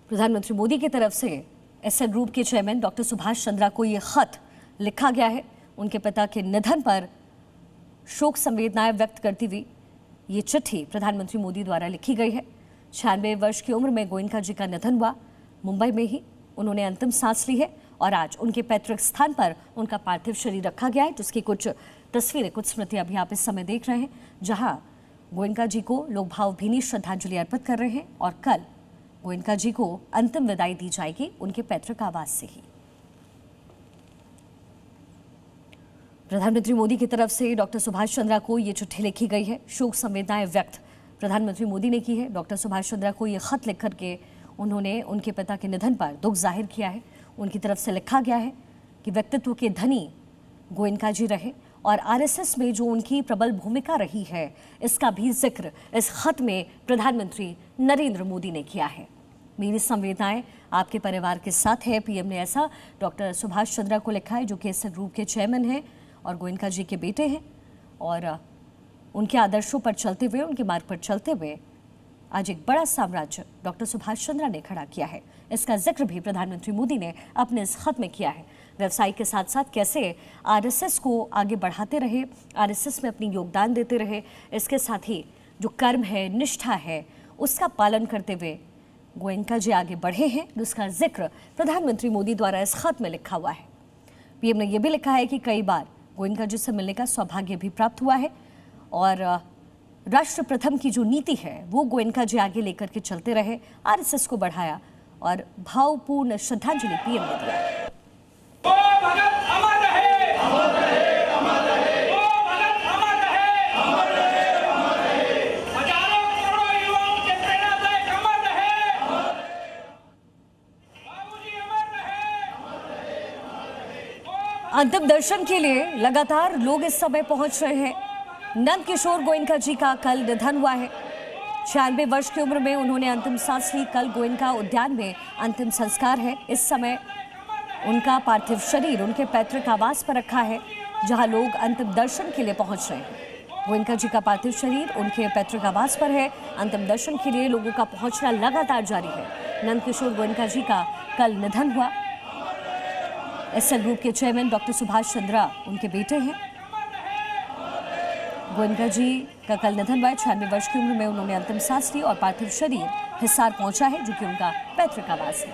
प्रधानमंत्री मोदी की तरफ से एसएल ग्रुप के चेयरमैन डॉक्टर सुभाष चंद्रा को ये खत लिखा गया है। उनके पिता के निधन पर शोक संवेदनाएं व्यक्त करती हुई ये चिट्ठी प्रधानमंत्री मोदी द्वारा लिखी गई है। 96 वर्ष की उम्र में गोयनका जी का निधन हुआ। मुंबई में ही उन्होंने अंतिम सांस ली है और आज उनके पैतृक स्थान पर उनका पार्थिव शरीर रखा गया है, जिसकी कुछ तस्वीरें, कुछ स्मृतियां अभी आप इस समय देख रहे हैं, जहां गोयनका जी को लोग भावभीनी श्रद्धांजलि अर्पित कर रहे हैं और कल गोयनका जी को अंतिम विदाई दी जाएगी उनके पैतृक आवास से ही। प्रधानमंत्री मोदी की तरफ से डॉक्टर सुभाष चंद्रा को ये चिट्ठी लिखी गई है। शोक संवेदनाएं व्यक्त प्रधानमंत्री मोदी ने की है। डॉक्टर सुभाष चंद्रा को ये खत लिख करके उन्होंने उनके पिता के निधन पर दुख जाहिर किया है। उनकी तरफ से लिखा गया है कि व्यक्तित्व के धनी गोयनका जी रहे और आरएसएस में जो उनकी प्रबल भूमिका रही है, इसका भी जिक्र इस खत में प्रधानमंत्री नरेंद्र मोदी ने किया है। मेरी संवेदनाएं आपके परिवार के साथ है, पीएम ने ऐसा डॉक्टर सुभाष चंद्रा को लिखा है, जो कि एसएल ग्रुप के चेयरमैन हैं और गोयनका जी के बेटे हैं और उनके आदर्शों पर चलते हुए, उनके मार्ग पर चलते हुए आज एक बड़ा साम्राज्य डॉक्टर सुभाष चंद्रा ने खड़ा किया है। इसका जिक्र भी प्रधानमंत्री मोदी ने अपने इस खत में किया है। व्यवसाय के साथ साथ कैसे आरएसएस को आगे बढ़ाते रहे, आरएसएस में अपनी योगदान देते रहे, इसके साथ ही जो कर्म है, निष्ठा है, उसका पालन करते हुए गोयनका जी आगे बढ़े हैं, जिसका जिक्र प्रधानमंत्री मोदी द्वारा इस खत में लिखा हुआ है। पीएम ने यह भी लिखा है कि कई बार गोयनका जी से मिलने का सौभाग्य भी प्राप्त हुआ है और राष्ट्र प्रथम की जो नीति है वो गोयनका जी आगे लेकर के चलते रहे, आरएसएस को बढ़ाया और भावपूर्ण श्रद्धांजलि पीएम ने दिया। अंतिम दर्शन के लिए लगातार लोग इस समय पहुंच रहे हैं। नंद किशोर गोयनका जी का कल निधन हुआ है। 96 वर्ष की उम्र में उन्होंने अंतिम सांस ली। कल गोयनका उद्यान में अंतिम संस्कार है। इस समय उनका पार्थिव शरीर उनके पैतृक आवास पर रखा है, जहां लोग अंतिम दर्शन के लिए पहुंच रहे हैं। गोयनका जी का पार्थिव शरीर उनके पैतृक आवास पर है। अंतिम दर्शन के लिए लोगों का पहुंचना लगातार जारी है। नंद किशोर गोयनका जी का कल निधन हुआ। एसएल ग्रुप के चेयरमैन डॉक्टर सुभाष चंद्रा उनके बेटे हैं। गोयनका जी का कल निधन हुआ। 96 वर्ष की उम्र में उन्होंने अंतिम सांस ली और पार्थिव शरीर हिसार पहुंचा है, जो कि उनका पैतृक आवास है।